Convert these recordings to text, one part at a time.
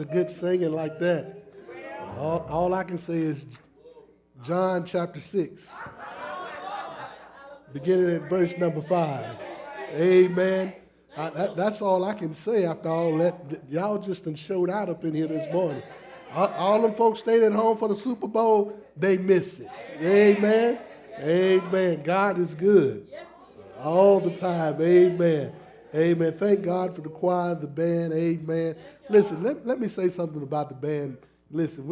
after good singing like that, all I can say is John chapter 6, beginning at verse number 5. Amen. That's all I can say after all that. Y'all just done showed out up in here this morning. All them folks stayed at home for the Super Bowl, they missed it. Amen. Amen. God is good all the time. Amen. Amen. Thank God for the choir, the band. Amen. Listen, let me say something about the band. Listen,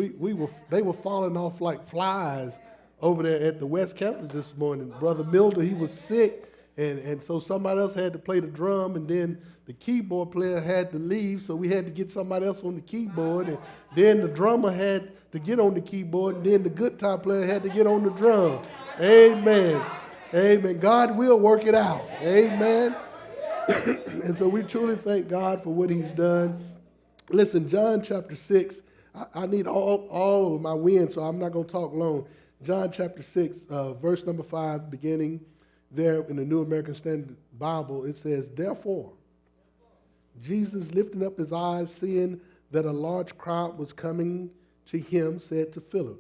they were falling off like flies over there at the West Campus this morning. Brother Milder, he was sick, and so somebody else had to play the drum, and then the keyboard player had to leave, so we had to get somebody else on the keyboard, and then the drummer had to get on the keyboard, and then the guitar player had to get on the drum. Amen. Amen. God will work it out. Amen. And so we truly thank God for what he's done. Listen, John chapter 6, I need all of my wins, so I'm not going to talk long. John chapter 6, verse number 5, beginning there in the New American Standard Bible, it says, "Therefore, Jesus, lifting up his eyes, seeing that a large crowd was coming to him, said to Philip,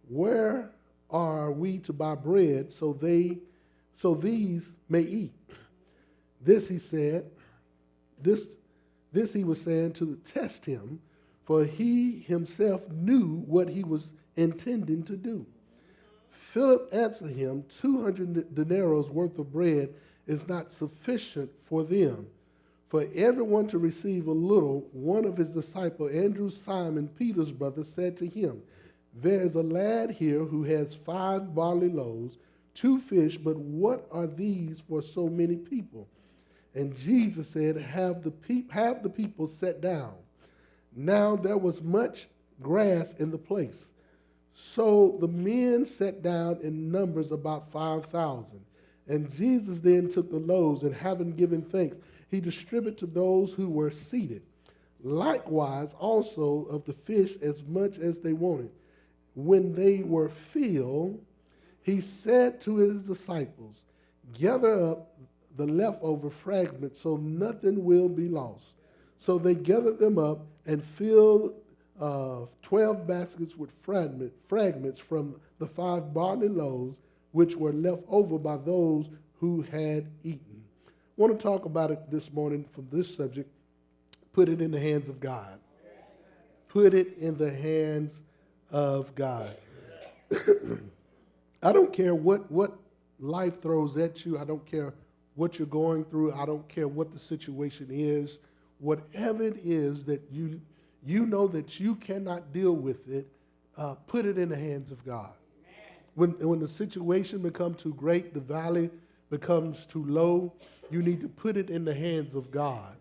'Where are we to buy bread so these may eat?' This he said, this he was saying to test him, for he himself knew what he was intending to do. Philip answered him, 200 denarii worth of bread is not sufficient for them. For everyone to receive a little. One of his disciples, Andrew, Simon Peter's brother, said to him, 'There is a lad here who has 5 barley loaves, 2 fish, but what are these for so many people?' And Jesus said, have the people sit down. Now there was much grass in the place. So the men sat down in numbers about 5,000. And Jesus then took the loaves, and having given thanks, he distributed to those who were seated. Likewise also of the fish as much as they wanted. When they were filled, he said to his disciples, 'Gather up the leftover fragments so nothing will be lost.' So they gathered them up and filled 12 baskets with fragments from the 5 barley loaves which were left over by those who had eaten." I want to talk about it this morning from this subject. Put it in the hands of God. Put it in the hands of God. I don't care what life throws at you. I don't care what you're going through. I don't care what the situation is. Whatever it is that you know that you cannot deal with it, put it in the hands of God. When the situation becomes too great, the valley becomes too low, you need to put it in the hands of God.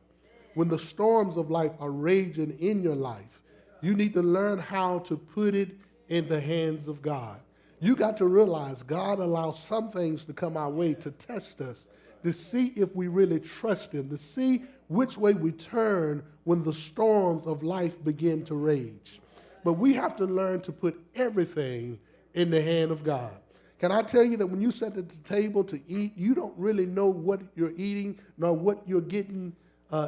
When the storms of life are raging in your life, you need to learn how to put it in the hands of God. You got to realize God allows some things to come our way to test us, to see if we really trust him, to see which way we turn when the storms of life begin to rage. But we have to learn to put everything in the hand of God. Can I tell you that when you sit at the table to eat, you don't really know what you're eating nor what you're getting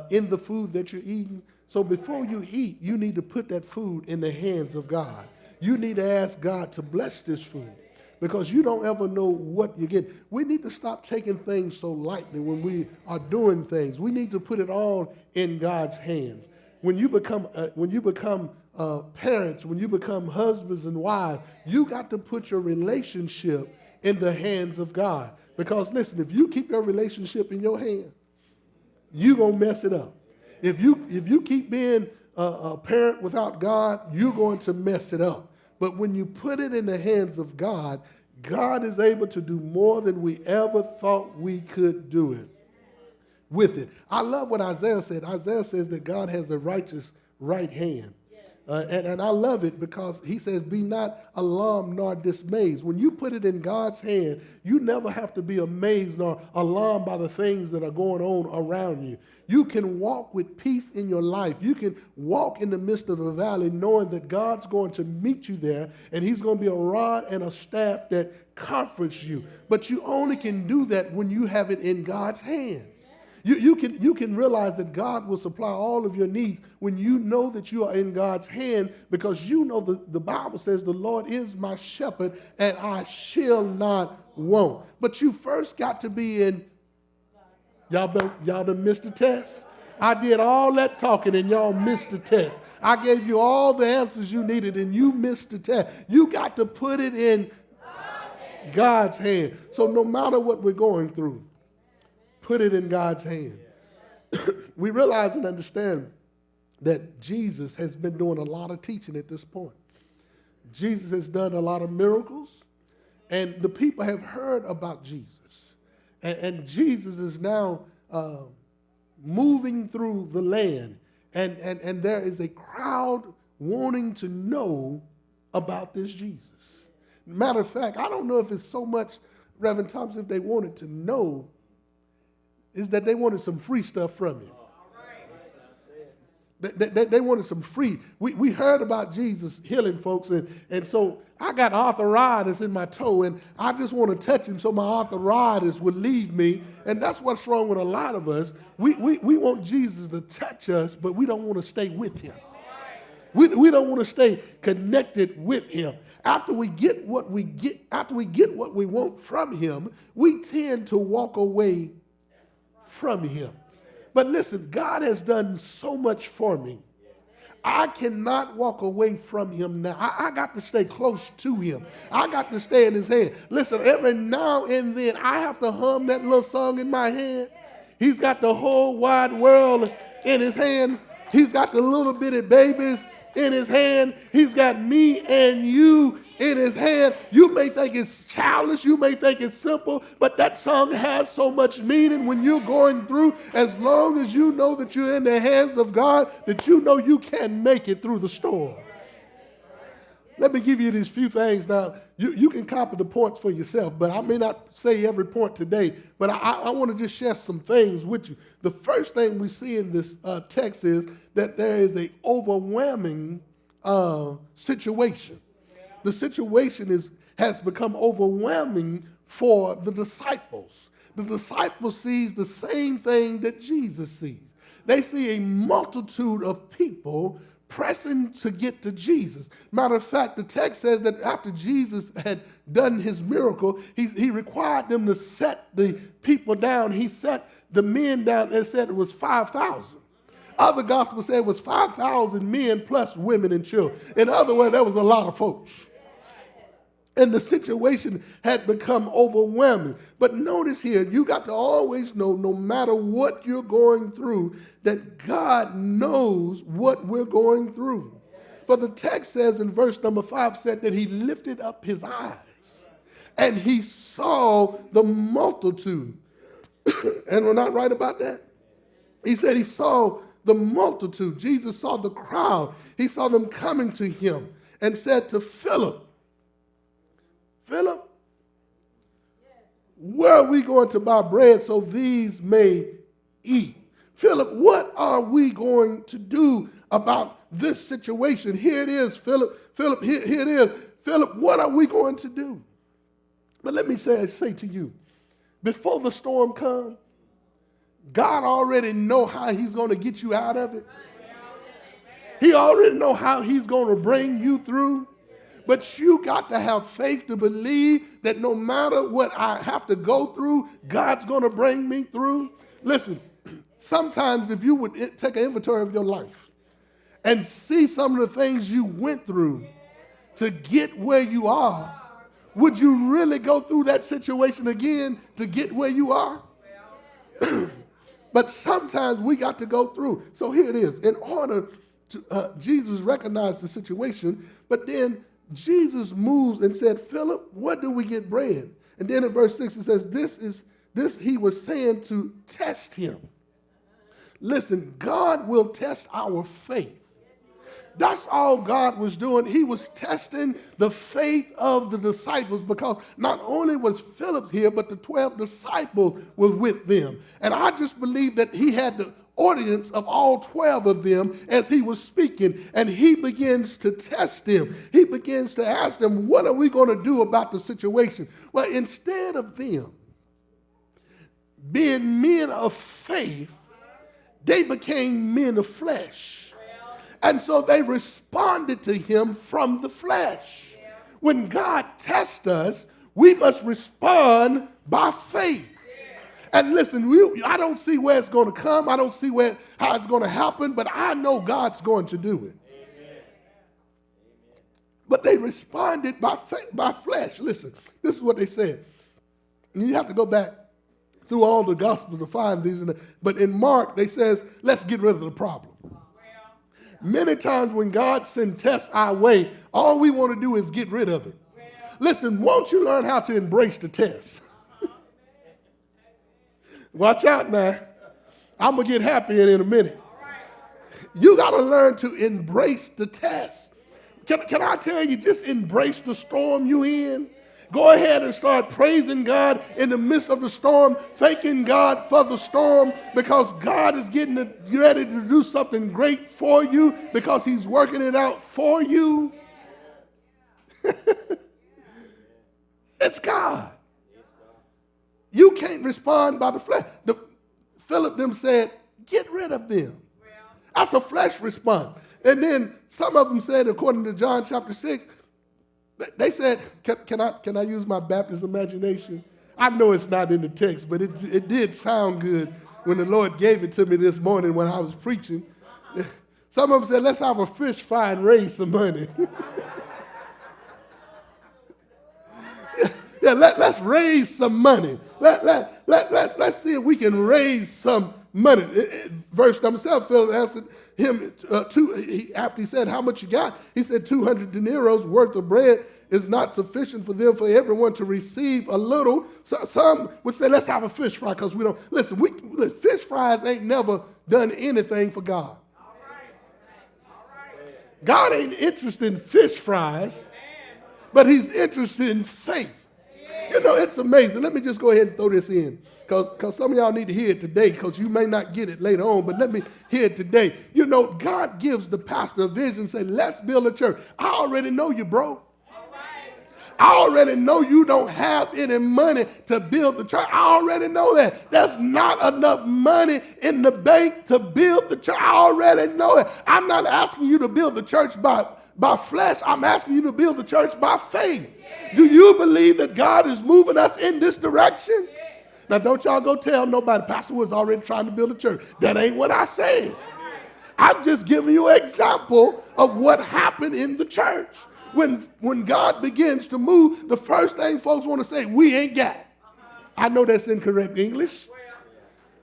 in the food that you're eating. So before you eat, you need to put that food in the hands of God. You need to ask God to bless this food, because you don't ever know what you get. We need to stop taking things so lightly when we are doing things. We need to put it all in God's hands. When you become parents, when you become husbands and wives, you got to put your relationship in the hands of God. Because listen, if you keep your relationship in your hand, you're going to mess it up. If you keep being a parent without God, you're going to mess it up. But when you put it in the hands of God, God is able to do more than we ever thought we could do it with it. I love what Isaiah said. Isaiah says that God has a righteous right hand. And I love it because he says, be not alarmed nor dismayed. When you put it in God's hand, you never have to be amazed nor alarmed by the things that are going on around you. You can walk with peace in your life. You can walk in the midst of a valley knowing that God's going to meet you there, and he's going to be a rod and a staff that comforts you. But you only can do that when you have it in God's hands. You can realize that God will supply all of your needs when you know that you are in God's hand, because you know the Bible says the Lord is my shepherd and I shall not want. But you first got to be in, y'all done missed the test. I did all that talking and y'all missed the test. I gave you all the answers you needed and you missed the test. You got to put it in God's hand. So no matter what we're going through, put it in God's hand. We realize and understand that Jesus has been doing a lot of teaching at this point. Jesus has done a lot of miracles, and the people have heard about Jesus. And Jesus is now moving through the land, and there is a crowd wanting to know about this Jesus. Matter of fact, I don't know if it's so much, Reverend Thompson, if they wanted to know, is that they wanted some free stuff from you. They wanted some free. We heard about Jesus healing folks, and so I got arthritis in my toe, and I just want to touch him so my arthritis would leave me. And that's what's wrong with a lot of us. We want Jesus to touch us, but we don't want to stay with him. We don't want to stay connected with him. After we get what we want from him, we tend to walk away from him. But listen, God has done so much for me. I cannot walk away from him now. I got to stay close to him. I got to stay in his hand. Listen, every now and then I have to hum that little song in my head. He's got the whole wide world in his hand. He's got the little bitty babies in his hand. He's got me and you in his hand. You may think it's childish, you may think it's simple, but that song has so much meaning when you're going through. As long as you know that you're in the hands of God, that you know you can make it through the storm. Let me give you these few things now. You can copy the points for yourself, but I may not say every point today, but I want to just share some things with you. The first thing we see in this text is that there is an overwhelming situation. The situation has become overwhelming for the disciples. The disciples sees the same thing that Jesus sees. They see a multitude of people pressing to get to Jesus. Matter of fact, the text says that after Jesus had done his miracle, he required them to set the people down. He set the men down and said it was 5,000. Other gospels said it was 5,000 men plus women and children. In other words, there was a lot of folks. And the situation had become overwhelming. But notice here, you got to always know, no matter what you're going through, that God knows what we're going through. For the text says in verse number 5 said that he lifted up his eyes and he saw the multitude. And we're not right about that? He said he saw the multitude. Jesus saw the crowd. He saw them coming to him and said to Philip, Philip, where are we going to buy bread so these may eat? Philip, what are we going to do about this situation? Here it is, Philip. Philip, here it is. Philip, what are we going to do? But let me say to you, before the storm comes, God already know how he's going to get you out of it. He already know how he's going to bring you through. But you got to have faith to believe that no matter what I have to go through, God's going to bring me through. Listen, sometimes if you would take an inventory of your life and see some of the things you went through to get where you are, would you really go through that situation again to get where you are? But sometimes we got to go through. So here it is. In order to, Jesus recognized the situation, but then Jesus moves and said, Philip, where do we get bread? And then in verse 6 it says, this he was saying to test him. Listen, God will test our faith. That's all God was doing. He was testing the faith of the disciples, because not only was Philip here, but the 12 disciples were with them. And I just believe that he had the audience of all 12 of them as he was speaking, and he begins to test them. He begins to ask them, what are we going to do about the situation? Well, instead of them being men of faith, they became men of flesh. And so they responded to him from the flesh. When God tests us, we must respond by faith. And listen, I don't see where it's going to come. I don't see how it's going to happen, but I know God's going to do it. But they responded by flesh. Listen, this is what they said. And you have to go back through all the Gospels to find these. But in Mark, they says, let's get rid of the problem. Many times when God sends tests our way, all we want to do is get rid of it. Listen, won't you learn how to embrace the test? Watch out now. I'm going to get happy in a minute. You got to learn to embrace the test. Can I tell you, just embrace the storm you in? Go ahead and start praising God in the midst of the storm, thanking God for the storm, because God is getting ready to do something great for you, because he's working it out for you. It's God. You can't respond by the flesh. Philip them said, get rid of them. That's a flesh response. And then some of them said, according to John chapter 6, they said, can I use my Baptist imagination? I know it's not in the text, but it did sound good when the Lord gave it to me this morning when I was preaching. Some of them said, let's have a fish fry and raise some money. Yeah, let's raise some money. Let's see if we can raise some money. Verse number 7, Philip answered him, after he said, how much you got? He said, 200 denarii worth of bread is not sufficient for them, for everyone to receive a little. So, some would say, let's have a fish fry, because we don't. Listen, fish fries ain't never done anything for God. All right. God ain't interested in fish fries, but he's interested in faith. You know, it's amazing. Let me just go ahead and throw this in, because some of y'all need to hear it today, because you may not get it later on, but let me hear it today. You know, God gives the pastor a vision, say, let's build a church. I already know you, bro. I already know you don't have any money to build the church. I already know that. There's not enough money in the bank to build the church. I already know it. I'm not asking you to build the church by flesh. I'm asking you to build the church by faith. Do you believe that God is moving us in this direction? Now, don't y'all go tell nobody, Pastor was already trying to build a church. That ain't what I said. I'm just giving you an example of what happened in the church. When God begins to move, the first thing folks want to say, we ain't got it. I know that's incorrect English,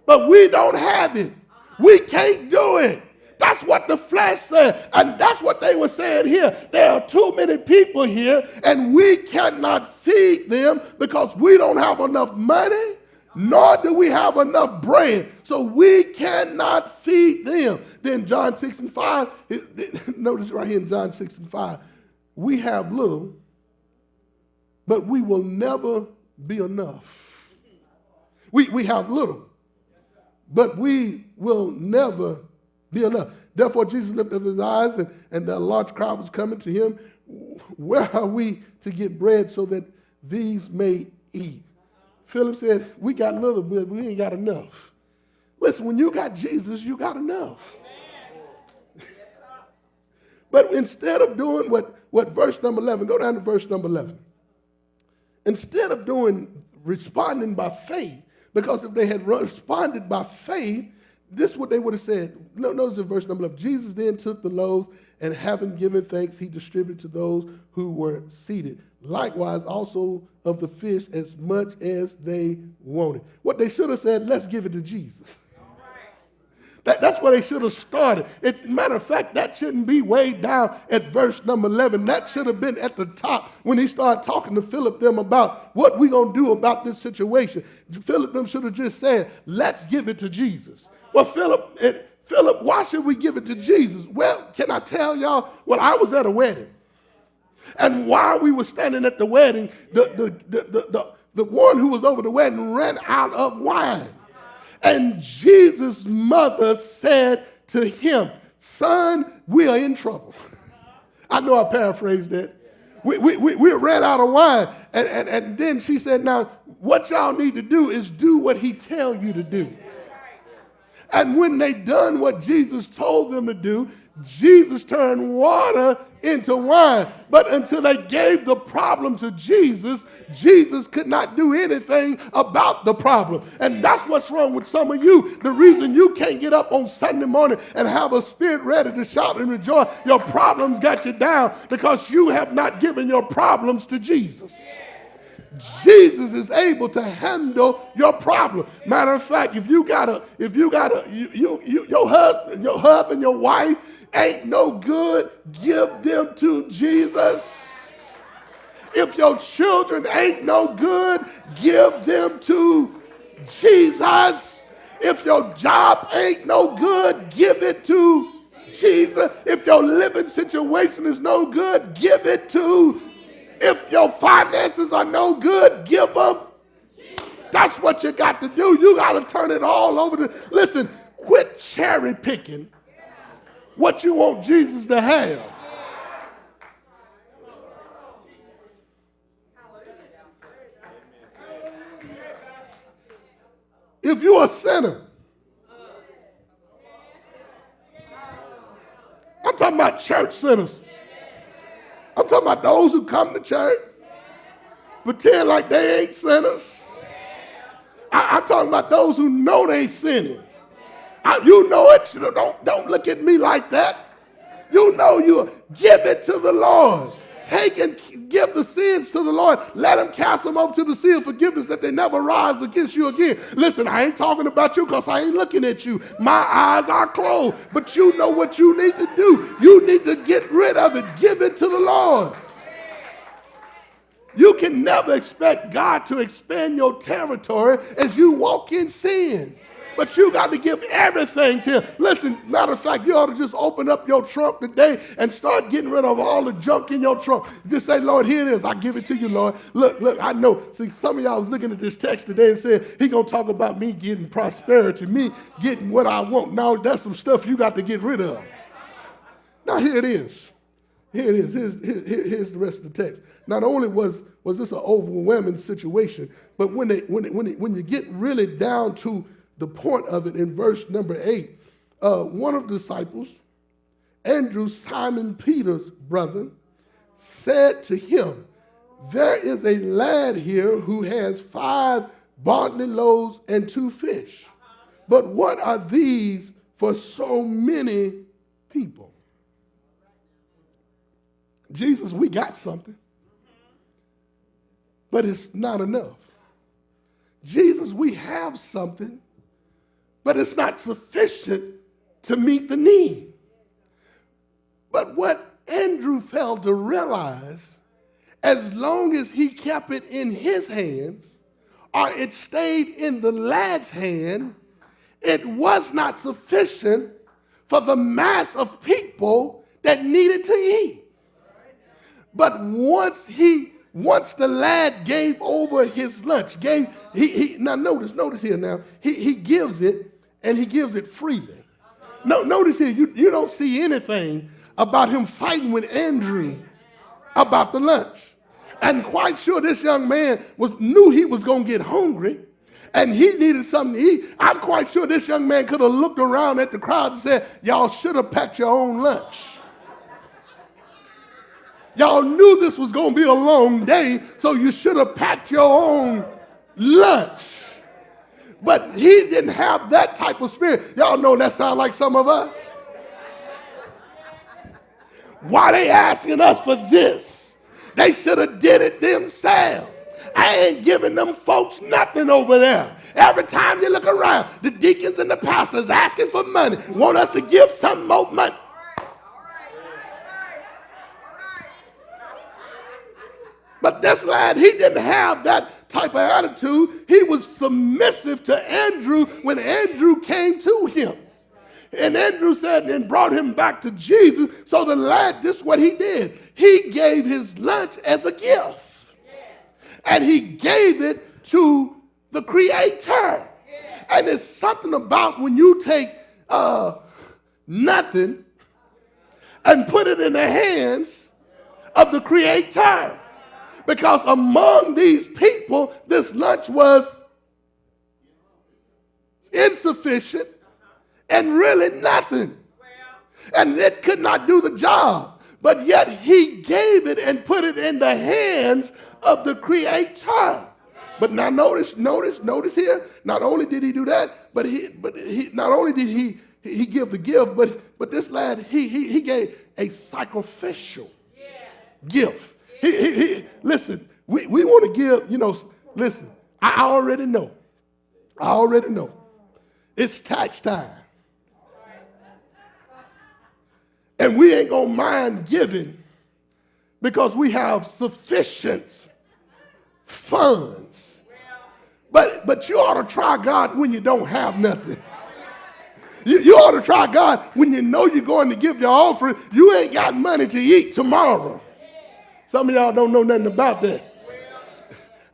but we don't have it. We can't do it. That's what the flesh said, and that's what they were saying here. There are too many people here, and we cannot feed them because we don't have enough money, nor do we have enough bread. So we cannot feed them. Then John 6 and 5, notice right here in John 6 and 5, we have little, but we will never be enough. We have little, but we will never be enough. Therefore, Jesus lifted up his eyes, and the large crowd was coming to him. Where are we to get bread so that these may eat? Philip said, we got little, but we ain't got enough. Listen, when you got Jesus, you got enough. But instead of doing what verse number 11, go down to verse number 11. Instead of responding by faith, because if they had responded by faith, this is what they would have said. Notice in verse number 11. Jesus then took the loaves, and having given thanks, he distributed to those who were seated. Likewise, also of the fish, as much as they wanted. What they should have said, let's give it to Jesus. That's where they should have started. Matter of fact, that shouldn't be way down at verse number 11. That should have been at the top when he started talking to Philip them about what we're going to do about this situation. Philip them should have just said, let's give it to Jesus. Well, Philip, why should we give it to Jesus? Well, can I tell y'all? Well, I was at a wedding. And while we were standing at the wedding, the one who was over the wedding ran out of wine. And Jesus' mother said to him, son, we are in trouble. I know I paraphrased that. We ran out of wine. And then she said, now, what y'all need to do is do what he tell you to do. And when they done what Jesus told them to do, Jesus turned water into wine. But until they gave the problem to Jesus, Jesus could not do anything about the problem. And that's what's wrong with some of you. The reason you can't get up on Sunday morning and have a spirit ready to shout and rejoice, your problems got you down because you have not given your problems to Jesus. Jesus is able to handle your problem. Matter of fact, if you got your husband, your wife ain't no good, give them to Jesus. If your children ain't no good, give them to Jesus. If your job ain't no good, give it to Jesus. If your living situation is no good, give it to. If your finances are no good, give them. That's what you got to do. You got to turn it all over. Listen, quit cherry picking what you want Jesus to have. If you're a sinner, I'm talking about church sinners. I'm talking about those who come to church, pretend like they ain't sinners. I'm talking about those who know they sinning. You know it. Don't look at me like that. You know you give it to the Lord. Take and give the sins to the Lord. Let him cast them over to the sea of forgiveness that they never rise against you again. Listen, I ain't talking about you because I ain't looking at you. My eyes are closed. But you know what you need to do. You need to get rid of it. Give it to the Lord. You can never expect God to expand your territory as you walk in sin. But you got to give everything to him. Listen, matter of fact, you ought to just open up your trunk today and start getting rid of all the junk in your trunk. Just say, Lord, here it is. I give it to you, Lord. Look, I know. See, some of y'all was looking at this text today and said, he going to talk about me getting prosperity, me getting what I want. Now, that's some stuff you got to get rid of. Now, here it is. Here it is. Here's the rest of the text. Not only was this an overwhelming situation, but when you get really down to the point of it in verse number 8, one of the disciples, Andrew, Simon Peter's brother, said to him, there is a lad here who has 5 barley loaves and 2 fish. But what are these for so many people? Jesus, we got something, but it's not enough. Jesus, we have something, but it's not sufficient to meet the need. But what Andrew failed to realize, as long as he kept it in his hands, or it stayed in the lad's hand, it was not sufficient for the mass of people that needed to eat. But once the lad gave over his lunch, now notice here now, he gives it, and he gives it freely. No, notice here, you don't see anything about him fighting with Andrew about the lunch. And quite sure this young man knew he was going to get hungry, and he needed something to eat. I'm quite sure this young man could have looked around at the crowd and said, y'all should have packed your own lunch. Y'all knew this was going to be a long day, so you should have packed your own lunch. But he didn't have that type of spirit. Y'all know that sounds like some of us. Why they asking us for this? They should have did it themselves. I ain't giving them folks nothing over there. Every time you look around, the deacons and the pastors asking for money, want us to give some more money. But this lad, he didn't have that type of attitude. He was submissive to Andrew when Andrew came to him. And Andrew said and brought him back to Jesus. So the lad, this is what he did. He gave his lunch as a gift. And he gave it to the Creator. And there's something about when you take nothing and put it in the hands of the Creator. Because among these people, this lunch was insufficient and really nothing. And it could not do the job. But yet he gave it and put it in the hands of the Creator. But now notice here, not only did he do that, but he not only did he give the gift, but this lad, he gave a sacrificial gift. Listen, we want to give, listen, I already know. It's tax time. And we ain't going to mind giving because we have sufficient funds. But you ought to try God when you don't have nothing. You ought to try God when you know you're going to give your offering. You ain't got money to eat tomorrow. Some of y'all don't know nothing about that.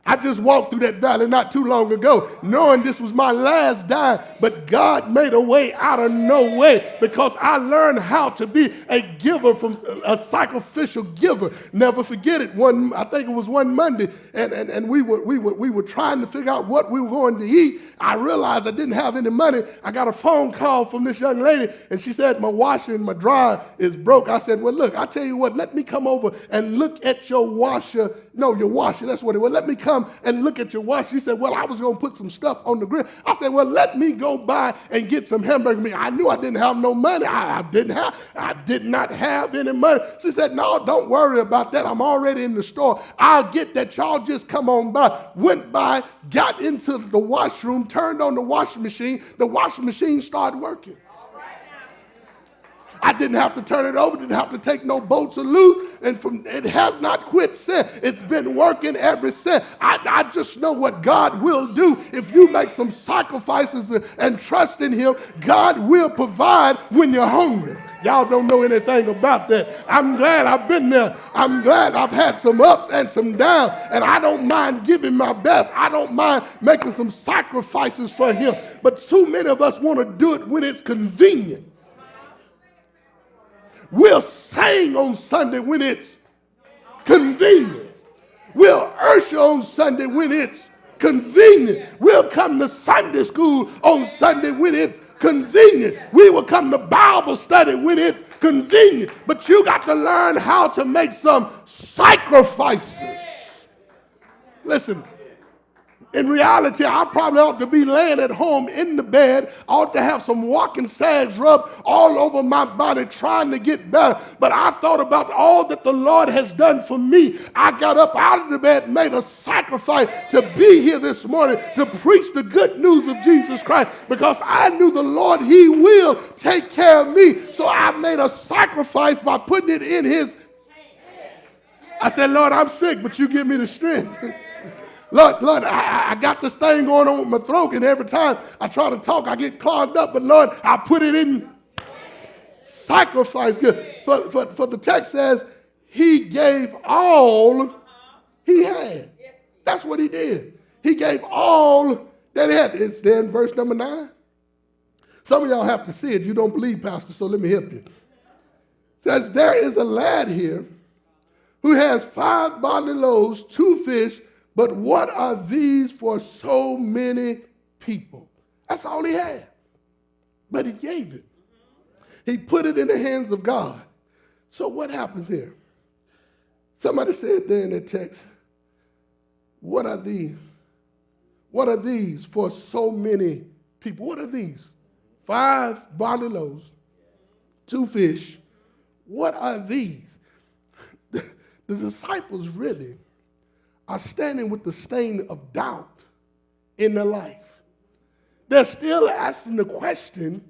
I just walked through that valley not too long ago, knowing this was my last dime, but God made a way out of no way because I learned how to be a giver, from a sacrificial giver. Never forget it. I think it was one Monday, and we were trying to figure out what we were going to eat. I realized I didn't have any money. I got a phone call from this young lady, and she said my washer and my dryer is broke. I said, well, look, I tell you what, let me come over and look at your washer. No, your washer, that's what it was. Let me come and look at your washer. She said, well, I was going to put some stuff on the grill. I said, well, let me go by and get some hamburger meat. I knew I didn't have no money. I did not have any money. She said, no, don't worry about that. I'm already in the store. I'll get that. Y'all just come on by. Went by, got into the washroom, turned on the washing machine. The washing machine started working. I didn't have to turn it over, didn't have to take no bolts or loose, and it has not quit since. It's been working ever since. I just know what God will do. If you make some sacrifices and trust in Him, God will provide when you're hungry. Y'all don't know anything about that. I'm glad I've been there. I'm glad I've had some ups and some downs, and I don't mind giving my best. I don't mind making some sacrifices for Him. But too many of us want to do it when it's convenient. We'll sing on Sunday when it's convenient. We'll usher on Sunday when it's convenient. We'll come to Sunday school on Sunday when it's convenient. We will come to Bible study when it's convenient. But you got to learn how to make some sacrifices. Listen. In reality, I probably ought to be laying at home in the bed. I ought to have some walking sags rubbed all over my body trying to get better. But I thought about all that the Lord has done for me. I got up out of the bed, made a sacrifice to be here this morning to preach the good news of Jesus Christ because I knew the Lord, He will take care of me. So I made a sacrifice by putting it in His. I said, Lord, I'm sick, but you give me the strength. Lord, I got this thing going on with my throat, and every time I try to talk, I get clogged up. But Lord, I put it in sacrifice. For the text says, He gave all He had. That's what He did. He gave all that He had. It's there in verse number 9. Some of y'all have to see it. You don't believe, Pastor, so let me help you. It says, there is a lad here who has 5 barley loaves, 2 fish, but what are these for so many people? That's all he had. But he gave it. He put it in the hands of God. So what happens here? Somebody said there in the text, what are these? What are these for so many people? What are these? 5 barley loaves, 2 fish. What are these? The disciples really are standing with the stain of doubt in their life. They're still asking the question,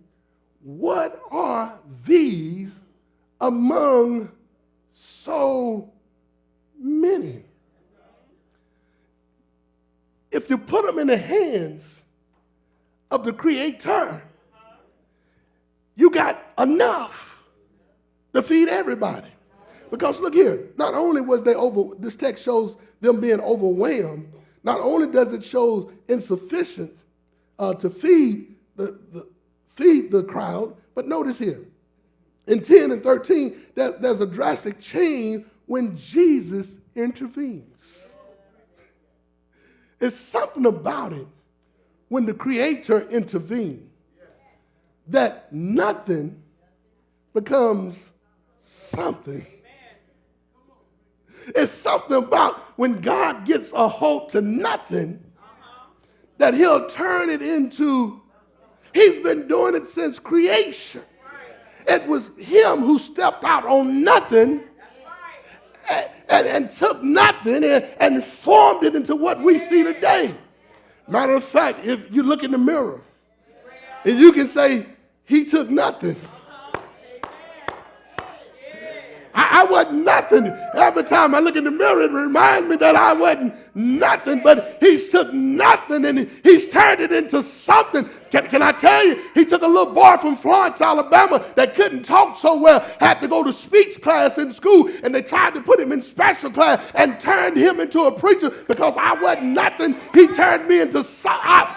what are these among so many? If you put them in the hands of the Creator, you got enough to feed everybody. Because look here, not only was they this text shows them being overwhelmed, not only does it show insufficient to feed the crowd, but notice here, in 10 and 13, there's a drastic change when Jesus intervenes. It's something about it when the Creator intervenes that nothing becomes something. It's something about when God gets a hold to nothing that he'll turn it into, he's been doing it since creation. It was him who stepped out on nothing and took nothing and formed it into what we see today. Matter of fact, if you look in the mirror, and you can say, he took nothing. I wasn't nothing. Every time I look in the mirror, it reminds me that I wasn't nothing, but he's took nothing and he's turned it into something. Can I tell you, he took a little boy from Florence, Alabama that couldn't talk so well, had to go to speech class in school, and they tried to put him in special class and turned him into a preacher because I wasn't nothing. He turned me into something.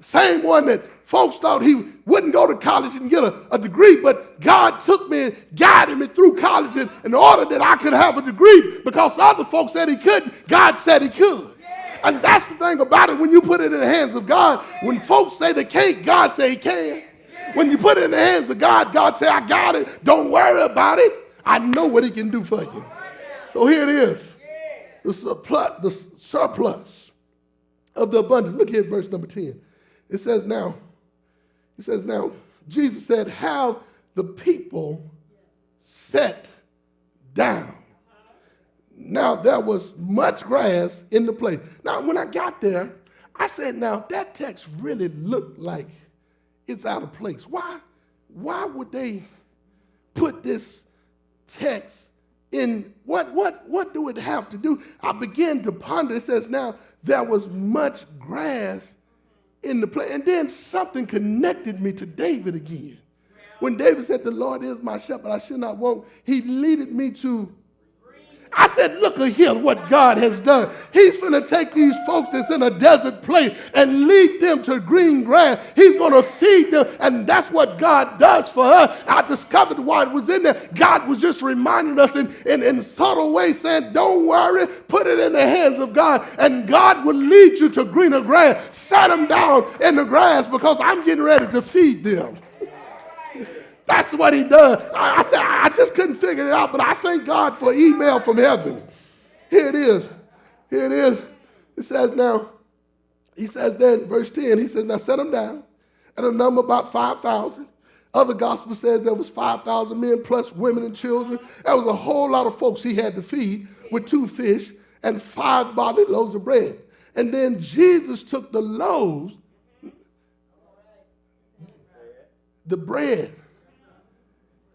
Same one that folks thought he wouldn't go to college and get a degree, but God took me and guided me through college in order that I could have a degree because other folks said he couldn't. God said he could. And that's the thing about it when you put it in the hands of God. When folks say they can't, God say he can. When you put it in the hands of God, God say, I got it. Don't worry about it. I know what he can do for you. So here it is. The surplus of the abundance. Look here at verse number 10. It says now, Jesus said, have the people set down. Now, there was much grass in the place. Now, when I got there, I said, now, that text really looked like it's out of place. Why would they put this text in? What do it have to do? I began to ponder. It says, now, there was much grass in the place. And then something connected me to David again. When David said, the Lord is my shepherd, I should not want, he leaded me to, I said, look at here what God has done. He's going to take these folks that's in a desert place and lead them to green grass. He's going to feed them, and that's what God does for us. I discovered why it was in there. God was just reminding us in subtle ways, saying, don't worry, put it in the hands of God, and God will lead you to greener grass. Set them down in the grass because I'm getting ready to feed them. That's what he does. I said, I just couldn't figure it out, but I thank God for email from heaven. Here it is. Here it is. It says now, he says then, verse 10, he says, now set them down. And a number about 5,000. Other gospel says there was 5,000 men plus women and children. There was a whole lot of folks he had to feed with 2 fish and 5 barley loaves of bread. And then Jesus took the loaves, the bread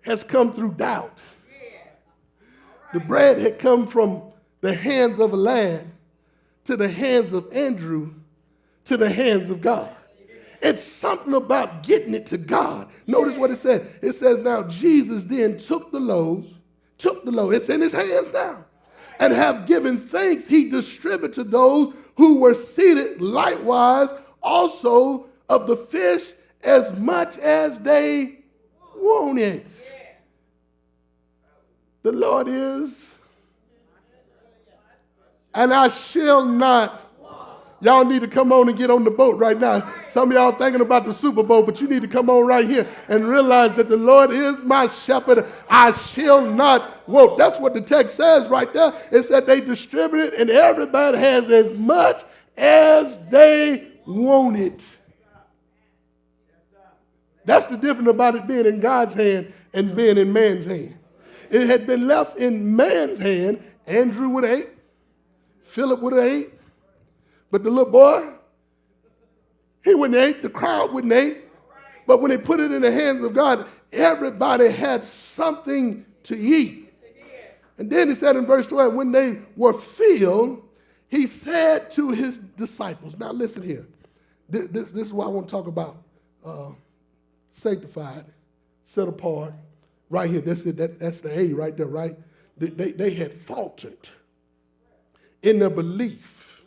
has come through doubt. The bread had come from the hands of a lad to the hands of Andrew to the hands of God. It's something about getting it to God. Notice what it said. It says now Jesus then took the loaves, it's in his hands now, and have given thanks, he distributed to those who were seated, likewise also of the fish as much as they wanted. The Lord is, and I shall not. Y'all need to come on and get on the boat right now. Some of y'all thinking about the Super Bowl, but you need to come on right here and realize that the Lord is my shepherd. I shall not want. That's what the text says right there. It said they distributed and everybody has as much as they wanted. That's the difference about it being in God's hand and being in man's hand. It had been left in man's hand. Andrew would have ate. Philip would have ate. But the little boy, he wouldn't ate. The crowd wouldn't ate. But when they put it in the hands of God, everybody had something to eat. And then he said in verse 12, when they were filled, he said to his disciples. Now listen here. This is what I want to talk about. Sanctified, set apart. Right here, that's it. That's the A right there, right? They had faltered in their belief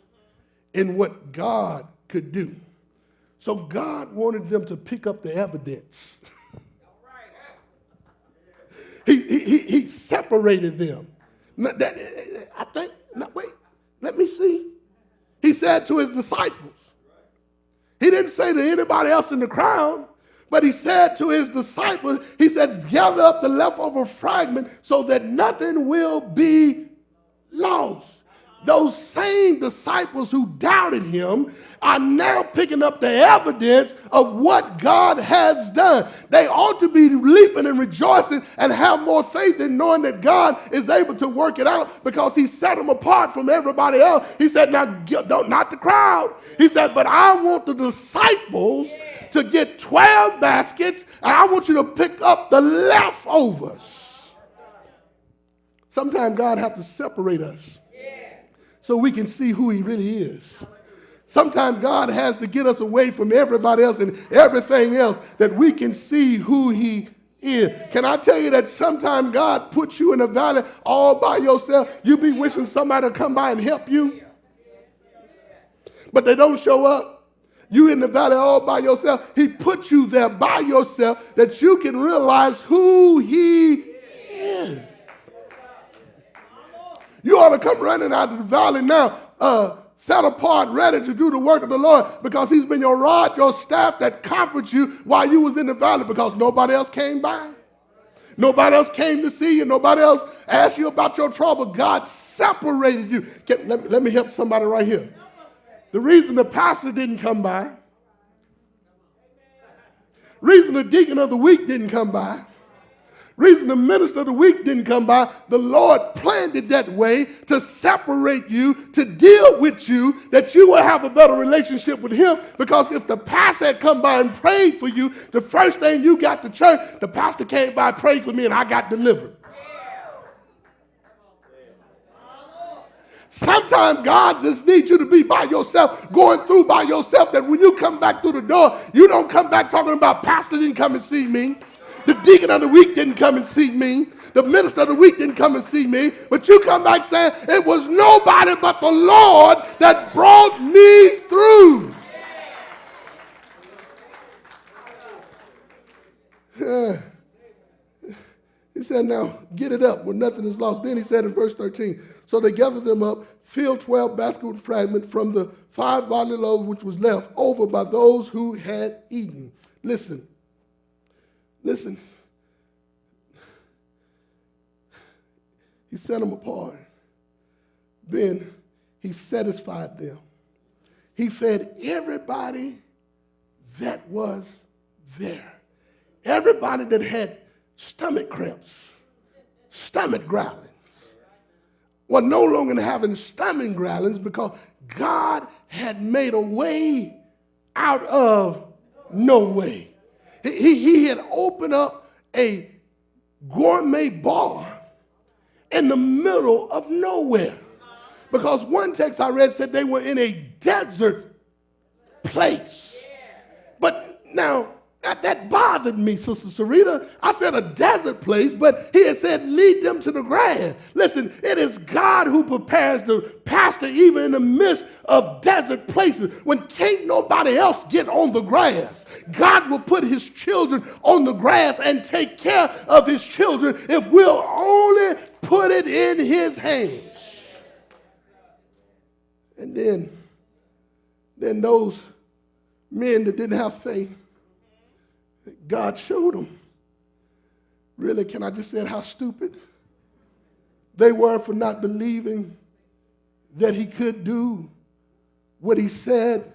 in what God could do. So God wanted them to pick up the evidence. He separated them. I think, no, wait, let me see. He said to his disciples. He didn't say to anybody else in the crowd, but he said to his disciples, he said, gather up the leftover fragment so that nothing will be lost. Those same disciples who doubted him are now picking up the evidence of what God has done. They ought to be leaping and rejoicing and have more faith in knowing that God is able to work it out because he set them apart from everybody else. He said, now, don't, not the crowd. He said, but I want the disciples to get 12 baskets and I want you to pick up the leftovers. Sometimes God has to separate us so we can see who he really is. Sometimes God has to get us away from everybody else and everything else that we can see who he is. Can I tell you that sometimes God puts you in a valley all by yourself? You be wishing somebody to come by and help you, but they don't show up. You in the valley all by yourself. He put you there by yourself that you can realize who he is. You ought to come running out of the valley now, set apart, ready to do the work of the Lord because he's been your rod, your staff that comforts you while you was in the valley because nobody else came by. Nobody else came to see you. Nobody else asked you about your trouble. God separated you. Let me help somebody right here. The reason the pastor didn't come by, reason the deacon of the week didn't come by, reason the minister of the week didn't come by, the Lord planned it that way to separate you, to deal with you, that you will have a better relationship with him. Because if the pastor had come by and prayed for you, the first thing you got to church, the pastor came by and prayed for me and I got delivered. Sometimes God just needs you to be by yourself, going through by yourself, that when you come back through the door, you don't come back talking about pastor didn't come and see me. The deacon of the week didn't come and see me. The minister of the week didn't come and see me. But you come back saying, it was nobody but the Lord that brought me through. He said, now get it up when nothing is lost. Then he said in verse 13, so they gathered them up, filled 12 baskets with fragments from the 5 barley loaves which was left over by those who had eaten. Listen. He set them apart. Then he satisfied them. He fed everybody that was there. Everybody that had stomach cramps, stomach growlings, were no longer having stomach growlings because God had made a way out of no way. He had opened up a gourmet bar in the middle of nowhere. Because one text I read said they were in a desert place. But now, that bothered me, Sister Sarita. I said a desert place, but he had said lead them to the grass. Listen, it is God who prepares the pastor even in the midst of desert places. When can't nobody else get on the grass, God will put his children on the grass and take care of his children if we'll only put it in his hands. And then those men that didn't have faith, God showed them. Really, can I just say how stupid they were for not believing that he could do what he said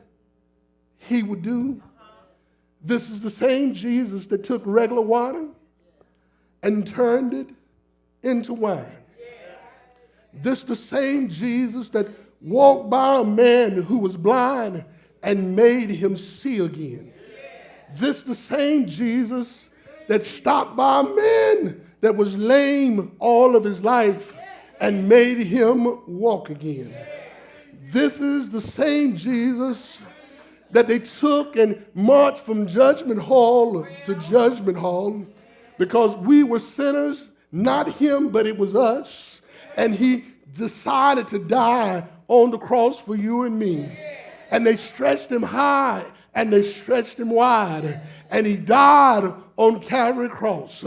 he would do? This is the same Jesus that took regular water and turned it into wine. This is the same Jesus that walked by a man who was blind and made him see again. This the same Jesus that stopped by a man that was lame all of his life and made him walk again. This is the same Jesus that they took and marched from judgment hall to judgment hall because we were sinners, not him, but it was us. And he decided to die on the cross for you and me. And they stretched him high and they stretched him wide, and he died on Calvary cross.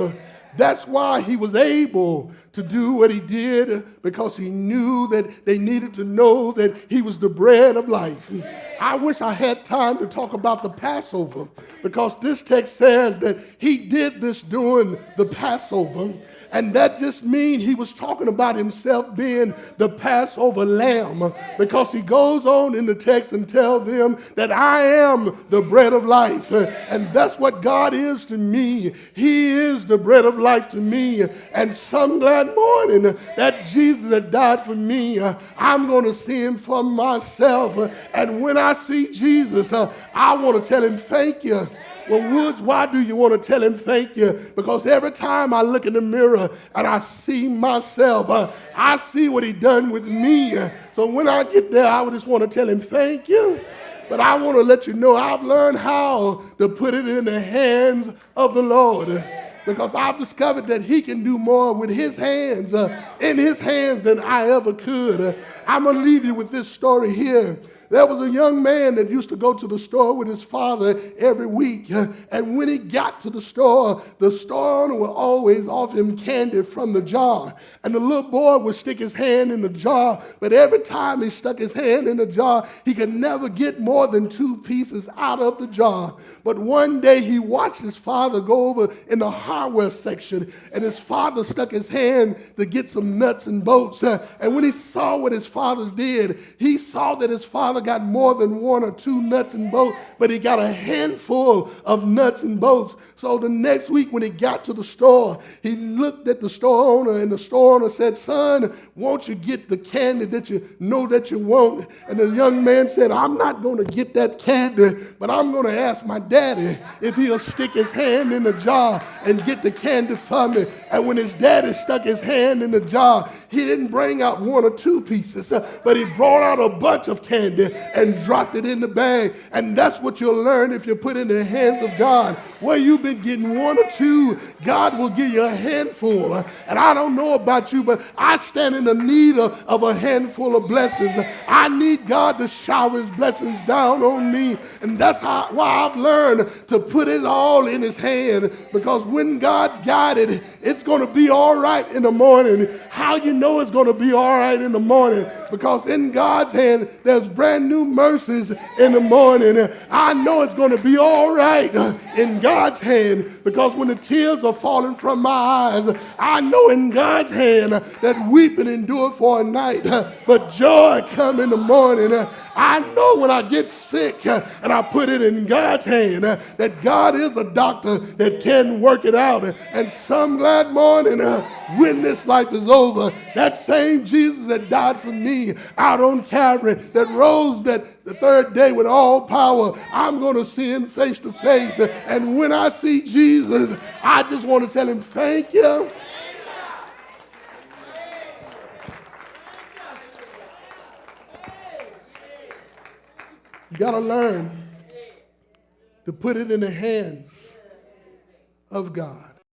That's why he was able to do what he did, because he knew that they needed to know that he was the bread of life. I wish I had time to talk about the Passover, because this text says that he did this during the Passover. And that just means he was talking about himself being the Passover lamb, because he goes on in the text and tells them that I am the bread of life. And that's what God is to me. He is the bread of life to me. And some glad morning that Jesus had died for me, I'm going to see him for myself. And when I see Jesus, I want to tell him thank you. Well, Woods, why do you want to tell him thank you? Because every time I look in the mirror and I see myself, I see what he done with me. So when I get there, I would just want to tell him thank you. But I want to let you know I've learned how to put it in the hands of the Lord, because I've discovered that he can do more with his hands, in his hands, than I ever could. I'm going to leave you with this story here. There was a young man that used to go to the store with his father every week. And when he got to the store owner would always offer him candy from the jar. And the little boy would stick his hand in the jar. But every time he stuck his hand in the jar, he could never get more than 2 pieces out of the jar. But one day he watched his father go over in the hardware section. And his father stuck his hand to get some nuts and bolts. And when he saw what his father did, he saw that his father got more than 1 or 2 nuts and bolts, but he got a handful of nuts and bolts. So the next week when he got to the store, he looked at the store owner, and the store owner said, "Son, won't you get the candy that you know that you want?" And the young man said, "I'm not going to get that candy, but I'm going to ask my daddy if he'll stick his hand in the jar and get the candy for me." And when his daddy stuck his hand in the jar, he didn't bring out 1 or 2 pieces, but he brought out a bunch of candy and dropped it in the bag. And that's what you'll learn if you put it in the hands of God. Where you've been getting 1 or 2, God will give you a handful. And I don't know about you, but I stand in the need of a handful of blessings. I need God to shower his blessings down on me. And that's why I've learned to put it all in his hand, because when God's got it, it's going to be all right in the morning. How you know it's going to be all right in the morning? Because in God's hand, there's brand new mercies in the morning. I know it's going to be all right in God's hand, because when the tears are falling from my eyes, I know in God's hand that weeping endure for a night, but joy come in the morning. I know when I get sick and I put it in God's hand, that God is a doctor that can work it out. And some glad morning, when this life is over, that same Jesus that died for me out on Calvary, that rose that the 3rd day with all power, I'm going to see him face to face. And when I see Jesus, I just want to tell him thank you. You got to learn to put it in the hands of God.